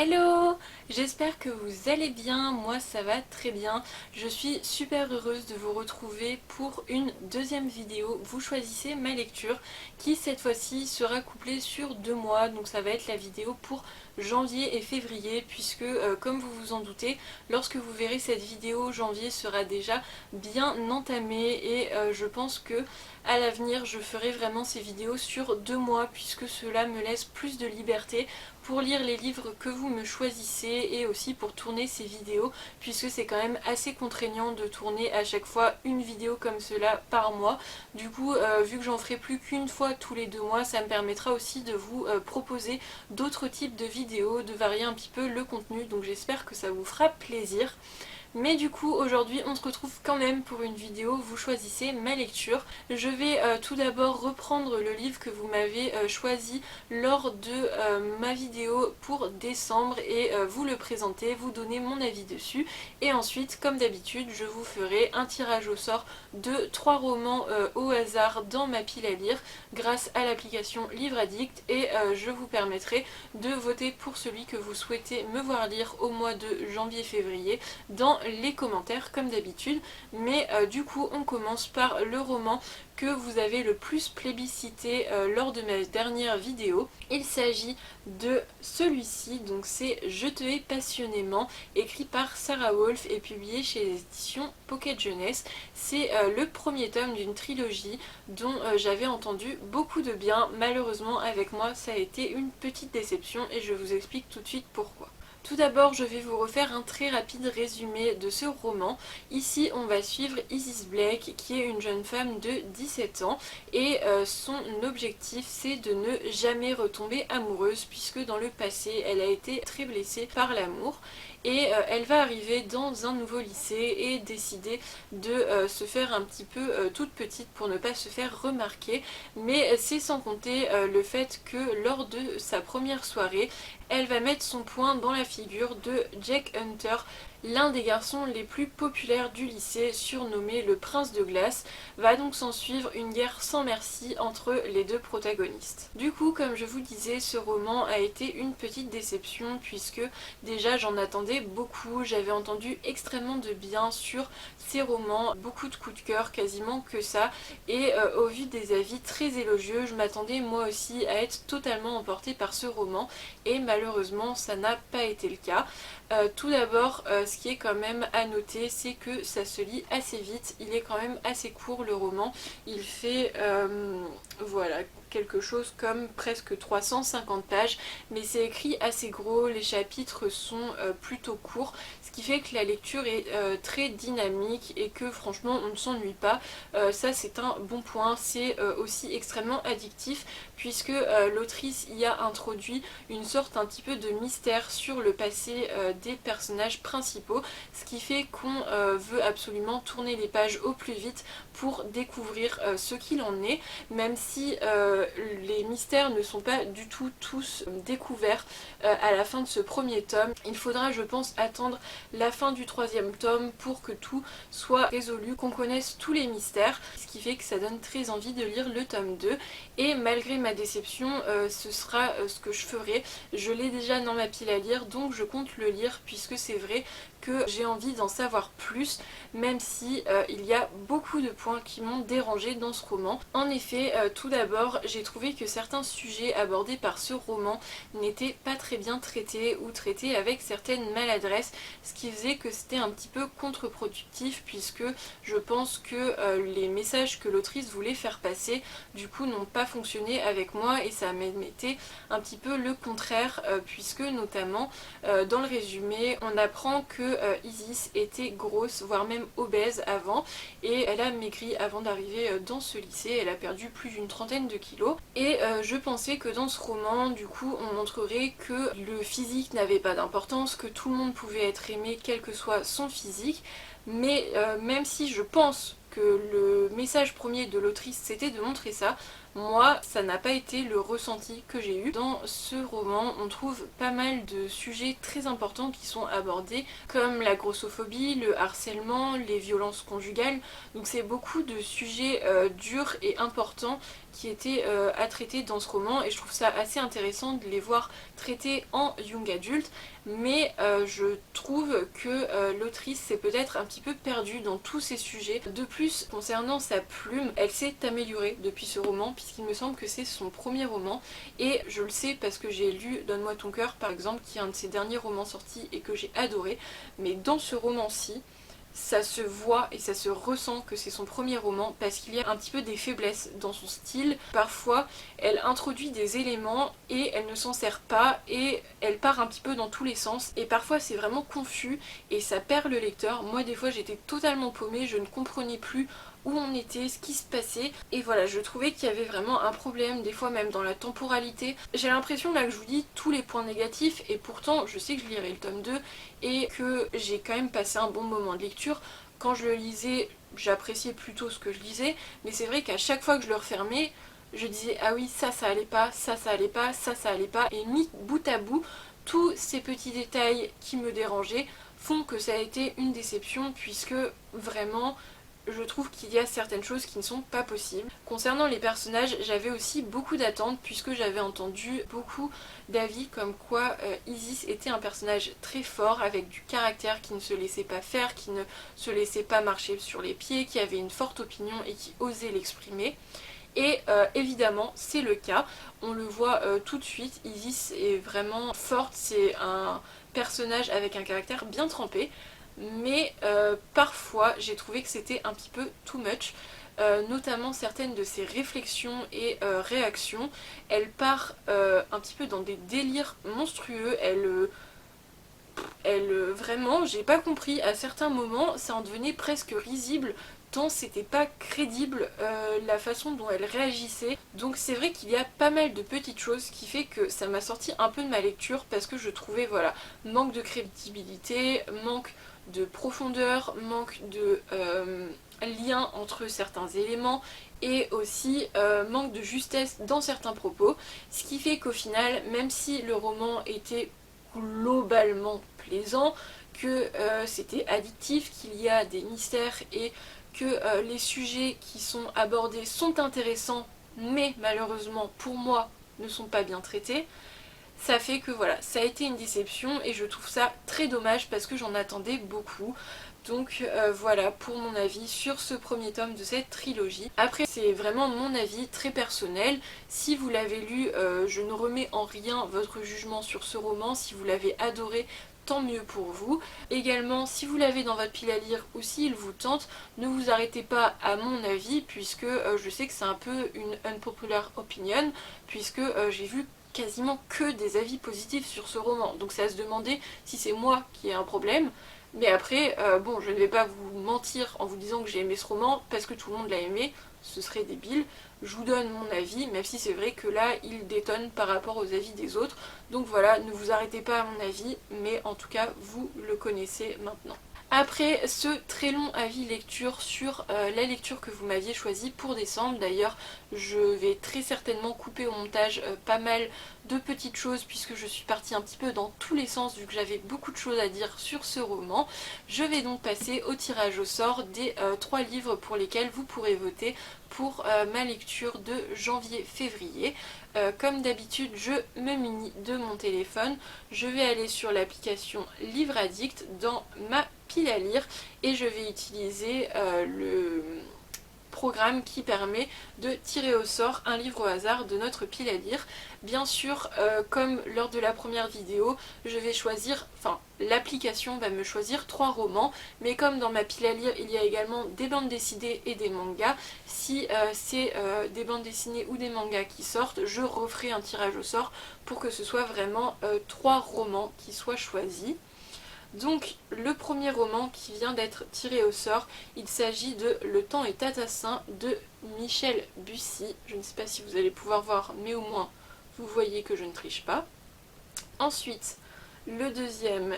Hello! J'espère que vous allez bien, moi ça va très bien. Je suis super heureuse de vous retrouver pour une deuxième vidéo. Vous choisissez ma lecture qui cette fois-ci sera couplée sur 2 mois. Donc ça va être la vidéo pour janvier et février puisque comme vous vous en doutez, lorsque vous verrez cette vidéo, janvier sera déjà bien entamé et je pense que à l'avenir je ferai vraiment ces vidéos sur 2 mois puisque cela me laisse plus de liberté pour lire les livres que vous me choisissez et aussi pour tourner ces vidéos puisque c'est quand même assez contraignant de tourner à chaque fois une vidéo comme cela par mois. Du coup vu que j'en ferai plus qu'une fois tous les 2 mois, ça me permettra aussi de vous proposer d'autres types de vidéos, de varier un petit peu le contenu, donc j'espère que ça vous fera plaisir. Mais du coup aujourd'hui on se retrouve quand même pour une vidéo, vous choisissez ma lecture. Je vais tout d'abord reprendre le livre que vous m'avez choisi lors de ma vidéo pour décembre et vous le présenter, vous donner mon avis dessus. Et ensuite comme d'habitude je vous ferai un tirage au sort de 3 romans au hasard dans ma pile à lire grâce à l'application Livre Addict et je vous permettrai de voter pour celui que vous souhaitez me voir lire au mois de janvier-février dans les commentaires comme d'habitude. Mais du coup on commence par le roman que vous avez le plus plébiscité lors de ma dernière vidéo. Il s'agit de celui-ci, donc c'est Je te hais passionnément, écrit par Sarah Wolf et publié chez les éditions Pocket Jeunesse. C'est le premier tome d'une trilogie dont j'avais entendu beaucoup de bien. Malheureusement avec moi ça a été une petite déception et je vous explique tout de suite pourquoi. Tout d'abord, je vais vous refaire un très rapide résumé de ce roman. Ici, on va suivre Isis Blake, qui est une jeune femme de 17 ans, et son objectif, c'est de ne jamais retomber amoureuse, puisque dans le passé, elle a été très blessée par l'amour. Et elle va arriver dans un nouveau lycée et décider de se faire un petit peu toute petite pour ne pas se faire remarquer. Mais c'est sans compter le fait que lors de sa première soirée, elle va mettre son poing dans la figure de Jack Hunter, l'un des garçons les plus populaires du lycée, surnommé le Prince de Glace. Va donc s'en suivre une guerre sans merci entre les deux protagonistes. Du coup, comme je vous disais, ce roman a été une petite déception puisque déjà j'en attendais beaucoup, j'avais entendu extrêmement de bien sur ces romans, beaucoup de coups de cœur, quasiment que ça, et au vu des avis très élogieux, je m'attendais moi aussi à être totalement emportée par ce roman et malheureusement ça n'a pas été le cas. Tout d'abord, ce qui est quand même à noter, c'est que ça se lit assez vite, il est quand même assez court le roman, il fait voilà, quelque chose comme presque 350 pages, mais c'est écrit assez gros, les chapitres sont plutôt courts, ce qui fait que la lecture est très dynamique et que franchement on ne s'ennuie pas. Ça c'est un bon point, c'est aussi extrêmement addictif puisque l'autrice y a introduit une sorte un petit peu de mystère sur le passé des personnages principaux, ce qui fait qu'on veut absolument tourner les pages au plus vite pour découvrir ce qu'il en est, même si les mystères ne sont pas du tout tous découverts à la fin de ce premier tome. Il faudra, je pense, attendre la fin du 3e tome pour que tout soit résolu, qu'on connaisse tous les mystères, ce qui fait que ça donne très envie de lire le tome 2. Et malgré ma déception, ce sera ce que je ferai. Je l'ai déjà dans ma pile à lire, donc je compte le lire puisque c'est vrai que j'ai envie d'en savoir plus, même si il y a beaucoup de points qui m'ont dérangé dans ce roman. En effet, tout d'abord, j'ai trouvé que certains sujets abordés par ce roman n'étaient pas très bien traités ou traités avec certaines maladresses, ce qui faisait que c'était un petit peu contre-productif puisque je pense que les messages que l'autrice voulait faire passer du coup n'ont pas fonctionné avec moi et ça m'émettait un petit peu le contraire puisque notamment dans le résumé on apprend que Isis était grosse voire même obèse avant et elle a maigri avant d'arriver dans ce lycée, elle a perdu plus d'une trentaine de kilos et je pensais que dans ce roman du coup on montrerait que le physique n'avait pas d'importance, que tout le monde pouvait être aimé quel que soit son physique, mais même si je pense que le message premier de l'autrice c'était de montrer ça, Moi, ça n'a pas été le ressenti que j'ai eu. Dans ce roman, on trouve pas mal de sujets très importants qui sont abordés, comme la grossophobie, le harcèlement, les violences conjugales. Donc c'est beaucoup de sujets durs et importants qui étaient à traiter dans ce roman, et je trouve ça assez intéressant de les voir traités en young adulte, mais je trouve que l'autrice s'est peut-être un petit peu perdue dans tous ces sujets. De plus, concernant sa plume, elle s'est améliorée depuis ce roman, puisqu'il me semble que c'est son premier roman, et je le sais parce que j'ai lu Donne-moi ton cœur par exemple, qui est un de ses derniers romans sortis et que j'ai adoré, mais dans ce roman-ci, ça se voit et ça se ressent que c'est son premier roman parce qu'il y a un petit peu des faiblesses dans son style. Parfois, elle introduit des éléments et elle ne s'en sert pas et elle part un petit peu dans tous les sens. Et parfois, c'est vraiment confus et ça perd le lecteur. Moi, des fois, j'étais totalement paumée, je ne comprenais plus où on était, ce qui se passait, et voilà, je trouvais qu'il y avait vraiment un problème, des fois même dans la temporalité. J'ai l'impression là que je vous dis tous les points négatifs, et pourtant je sais que je lirai le tome 2 et que j'ai quand même passé un bon moment de lecture. Quand je le lisais, j'appréciais plutôt ce que je lisais, mais c'est vrai qu'à chaque fois que je le refermais, je disais ah oui, ça allait pas, ça allait pas, ça allait pas, et mis bout à bout, tous ces petits détails qui me dérangeaient font que ça a été une déception, puisque vraiment je trouve qu'il y a certaines choses qui ne sont pas possibles. Concernant les personnages, j'avais aussi beaucoup d'attentes puisque j'avais entendu beaucoup d'avis comme quoi Isis était un personnage très fort avec du caractère, qui ne se laissait pas faire, qui ne se laissait pas marcher sur les pieds, qui avait une forte opinion et qui osait l'exprimer. Et évidemment c'est le cas, on le voit tout de suite, Isis est vraiment forte, c'est un personnage avec un caractère bien trempé, mais parfois j'ai trouvé que c'était un petit peu too much, notamment certaines de ses réflexions et réactions. Elle part un petit peu dans des délires monstrueux, vraiment, j'ai pas compris, à certains moments ça en devenait presque risible, tant c'était pas crédible la façon dont elle réagissait. Donc c'est vrai qu'il y a pas mal de petites choses qui fait que ça m'a sorti un peu de ma lecture, parce que je trouvais, voilà, manque de crédibilité, manque de profondeur, manque de lien entre certains éléments, et aussi manque de justesse dans certains propos, ce qui fait qu'au final, même si le roman était globalement plaisant, que c'était addictif, qu'il y a des mystères et que les sujets qui sont abordés sont intéressants, mais malheureusement pour moi ne sont pas bien traités, ça fait que voilà, ça a été une déception et je trouve ça très dommage parce que j'en attendais beaucoup. Donc voilà pour mon avis sur ce premier tome de cette trilogie. Après, c'est vraiment mon avis très personnel. Si vous l'avez lu, je ne remets en rien votre jugement sur ce roman. Si vous l'avez adoré, tant mieux pour vous. Également, si vous l'avez dans votre pile à lire ou s'il vous tente, ne vous arrêtez pas à mon avis, puisque je sais que c'est un peu une unpopular opinion, puisque j'ai vu quasiment que des avis positifs sur ce roman. Donc c'est à se demander si c'est moi qui ai un problème. Mais après, bon, je ne vais pas vous mentir en vous disant que j'ai aimé ce roman parce que tout le monde l'a aimé, ce serait débile. Je vous donne mon avis, même si c'est vrai que là, il détonne par rapport aux avis des autres. Donc voilà, ne vous arrêtez pas à mon avis, mais en tout cas, vous le connaissez maintenant. Après ce très long avis lecture sur la lecture que vous m'aviez choisie pour décembre, d'ailleurs je vais très certainement couper au montage pas mal de petites choses puisque je suis partie un petit peu dans tous les sens vu que j'avais beaucoup de choses à dire sur ce roman. Je vais donc passer au tirage au sort des 3 livres pour lesquels vous pourrez voter pour ma lecture de janvier-février. Comme d'habitude, je me munis de mon téléphone, je vais aller sur l'application Livre Addict dans ma pile à lire et je vais utiliser le programme qui permet de tirer au sort un livre au hasard de notre pile à lire. Bien sûr, comme lors de la première vidéo, je vais choisir, enfin l'application va me choisir 3 romans, mais comme dans ma pile à lire il y a également des bandes dessinées et des mangas, si c'est des bandes dessinées ou des mangas qui sortent, je referai un tirage au sort pour que ce soit vraiment 3 romans qui soient choisis. Donc le premier roman qui vient d'être tiré au sort, il s'agit de Le temps est à tassin de Michel Bussy. Je ne sais pas si vous allez pouvoir voir, mais au moins vous voyez que je ne triche pas. Ensuite, le deuxième,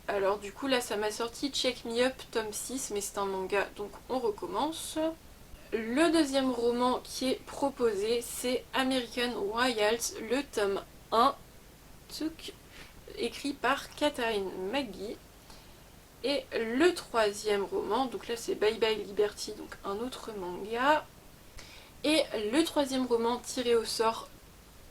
alors du coup là ça m'a sorti Check Me Up tome 6, mais c'est un manga donc on recommence. Le deuxième roman qui est proposé, c'est American Royals, le tome 1, écrit par Katharine McGee. Et le troisième roman, donc là c'est Bye Bye Liberty, donc un autre manga. Et le troisième roman tiré au sort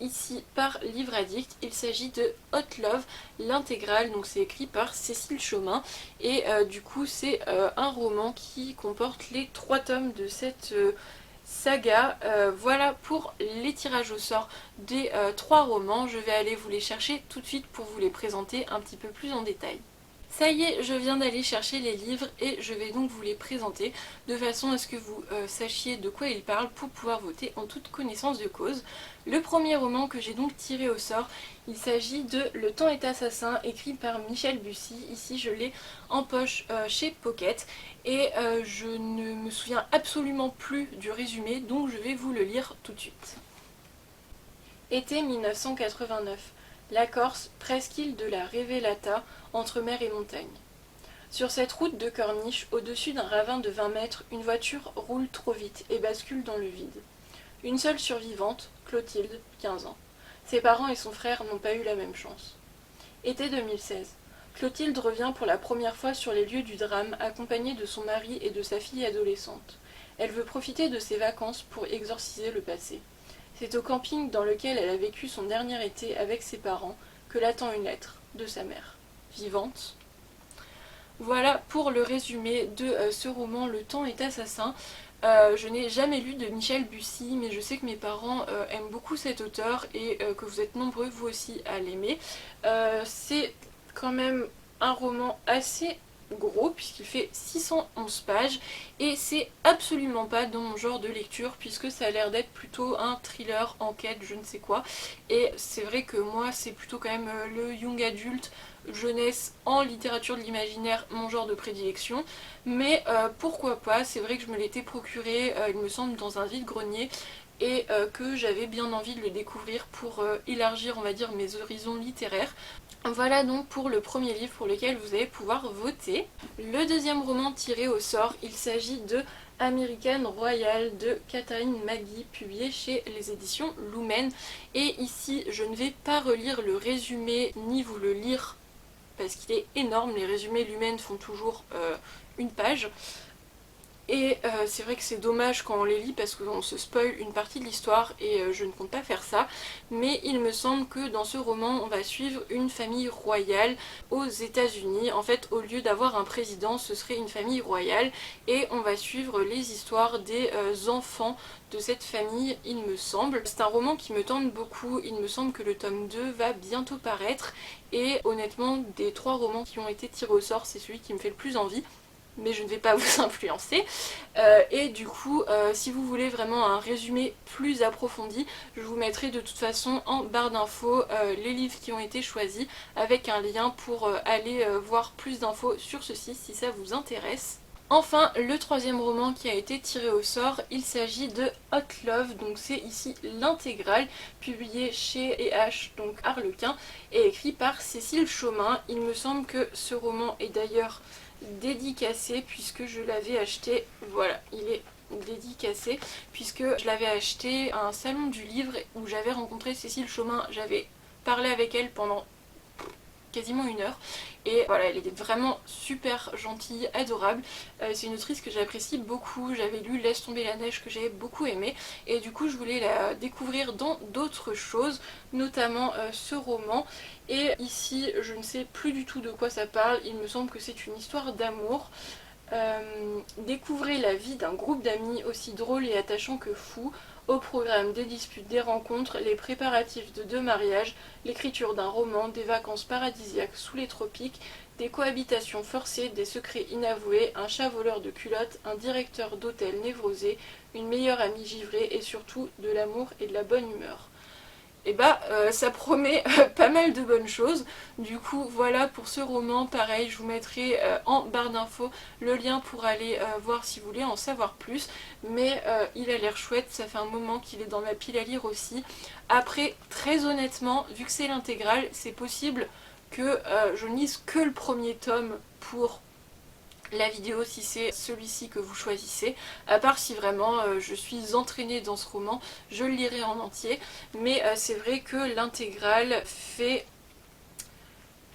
ici par Livre Addict, il s'agit de Hot Love, l'intégrale, donc c'est écrit par Cécile Chomin. Et du coup c'est un roman qui comporte les 3 tomes de cette saga. Voilà pour les tirages au sort des 3 romans. Je vais aller vous les chercher tout de suite pour vous les présenter un petit peu plus en détail. Ça y est, je viens d'aller chercher les livres et je vais donc vous les présenter de façon à ce que vous sachiez de quoi ils parlent pour pouvoir voter en toute connaissance de cause. Le premier roman que j'ai donc tiré au sort, il s'agit de Le temps est assassin, écrit par Michel Bussy. Ici je l'ai en poche chez Pocket et je ne me souviens absolument plus du résumé, donc je vais vous le lire tout de suite. Été 1989. La Corse, presqu'île de la Révélata, entre mer et montagne. Sur cette route de corniche, au-dessus d'un ravin de 20 mètres, une voiture roule trop vite et bascule dans le vide. Une seule survivante, Clotilde, 15 ans. Ses parents et son frère n'ont pas eu la même chance. Été 2016. Clotilde revient pour la première fois sur les lieux du drame, accompagnée de son mari et de sa fille adolescente. Elle veut profiter de ses vacances pour exorciser le passé. C'est au camping dans lequel elle a vécu son dernier été avec ses parents que l'attend une lettre de sa mère, vivante. Voilà pour le résumé de ce roman Le temps est assassin. Je n'ai jamais lu de Michel Bussy, mais je sais que mes parents aiment beaucoup cet auteur et que vous êtes nombreux vous aussi à l'aimer. C'est quand même un roman assez gros puisqu'il fait 611 pages et c'est absolument pas dans mon genre de lecture puisque ça a l'air d'être plutôt un thriller, enquête, je ne sais quoi. Et c'est vrai que moi c'est plutôt quand même le young adulte, jeunesse en littérature de l'imaginaire, mon genre de prédilection. Mais pourquoi pas, c'est vrai que je me l'étais procuré, il me semble, dans un vide-grenier et que j'avais bien envie de le découvrir pour élargir, on va dire, mes horizons littéraires. Voilà donc pour le premier livre pour lequel vous allez pouvoir voter. Le deuxième roman tiré au sort, il s'agit de American Royal de Katharine McGee, publié chez les éditions Lumen. Et ici, je ne vais pas relire le résumé ni vous le lire parce qu'il est énorme. Les résumés Lumen font toujours une page. Et c'est vrai que c'est dommage quand on les lit parce qu'on se spoil une partie de l'histoire et je ne compte pas faire ça. Mais il me semble que dans ce roman, on va suivre une famille royale aux États-Unis. En fait, au lieu d'avoir un président, ce serait une famille royale et on va suivre les histoires des enfants de cette famille, il me semble. C'est un roman qui me tente beaucoup, il me semble que le tome 2 va bientôt paraître et honnêtement, des 3 romans qui ont été tirés au sort, c'est celui qui me fait le plus envie. Mais je ne vais pas vous influencer. Et du coup, si vous voulez vraiment un résumé plus approfondi, je vous mettrai de toute façon en barre d'infos les livres qui ont été choisis avec un lien pour aller voir plus d'infos sur ceci si ça vous intéresse. Enfin, le troisième roman qui a été tiré au sort, il s'agit de Hot Love, donc c'est ici l'intégrale, publié chez E.H., donc Harlequin, et écrit par Cécile Chomin. Il me semble que ce roman est d'ailleurs dédicacé puisque je l'avais acheté, voilà, il est dédicacé puisque je l'avais acheté à un salon du livre où j'avais rencontré Cécile Chomin, j'avais parlé avec elle pendant quasiment 1 heure et voilà, elle était vraiment super gentille, adorable. C'est une autrice que j'apprécie beaucoup, j'avais lu Laisse tomber la neige que j'ai beaucoup aimé et du coup je voulais la découvrir dans d'autres choses, notamment ce roman. Et ici je ne sais plus du tout de quoi ça parle, il me semble que c'est une histoire d'amour. Découvrez la vie d'un groupe d'amis aussi drôle et attachant que fou. Au programme des disputes, des rencontres, les préparatifs de 2 mariages, l'écriture d'un roman, des vacances paradisiaques sous les tropiques, des cohabitations forcées, des secrets inavoués, un chat voleur de culottes, un directeur d'hôtel névrosé, une meilleure amie givrée et surtout de l'amour et de la bonne humeur. Et bah ça promet pas mal de bonnes choses. Du coup voilà pour ce roman, pareil je vous mettrai en barre d'infos le lien pour aller voir si vous voulez en savoir plus. Mais il a l'air chouette, ça fait un moment qu'il est dans ma pile à lire aussi. Après très honnêtement, vu que c'est l'intégrale, c'est possible que je ne lise que le premier tome pour la vidéo si c'est celui-ci que vous choisissez, à part si vraiment je suis entraînée dans ce roman, je le lirai en entier, mais c'est vrai que l'intégrale fait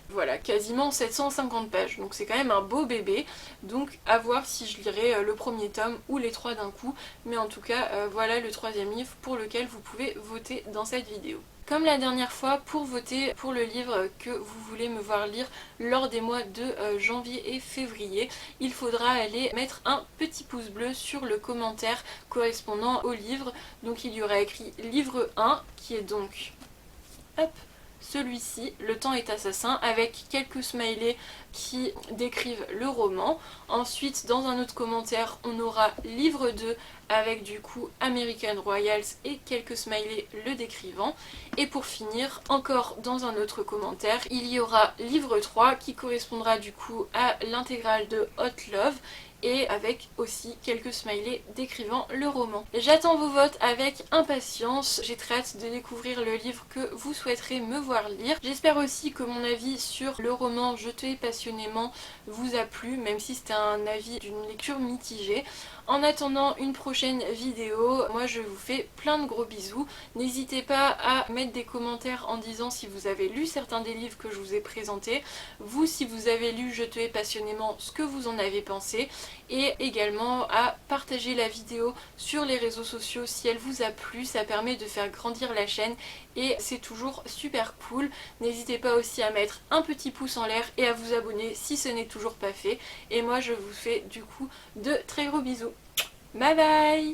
voilà, quasiment 750 pages, donc c'est quand même un beau bébé, donc à voir si je lirai le premier tome ou les trois d'un coup, mais en tout cas voilà le troisième livre pour lequel vous pouvez voter dans cette vidéo. Comme la dernière fois, pour voter pour le livre que vous voulez me voir lire lors des mois de janvier et février, il faudra aller mettre un petit pouce bleu sur le commentaire correspondant au livre. Donc il y aura écrit livre 1 qui est donc hop, celui-ci, Le temps est assassin, avec quelques smileys qui décrivent le roman. Ensuite, dans un autre commentaire, on aura livre 2 avec du coup American Royals et quelques smileys le décrivant. Et pour finir, encore dans un autre commentaire, il y aura livre 3 qui correspondra du coup à l'intégrale de Hot Love et avec aussi quelques smileys décrivant le roman. J'attends vos votes avec impatience, j'ai très hâte de découvrir le livre que vous souhaiterez me voir lire. J'espère aussi que mon avis sur le roman Je te hais passionnément vous a plu, même si c'était un avis d'une lecture mitigée. En attendant une prochaine vidéo, moi je vous fais plein de gros bisous. N'hésitez pas à mettre des commentaires en disant si vous avez lu certains des livres que je vous ai présentés. Vous, si vous avez lu Je te hais passionnément, ce que vous en avez pensé. Et également à partager la vidéo sur les réseaux sociaux si elle vous a plu. Ça permet de faire grandir la chaîne et c'est toujours super cool. N'hésitez pas aussi à mettre un petit pouce en l'air et à vous abonner si ce n'est toujours pas fait. Et moi je vous fais du coup de très gros bisous. Bye bye!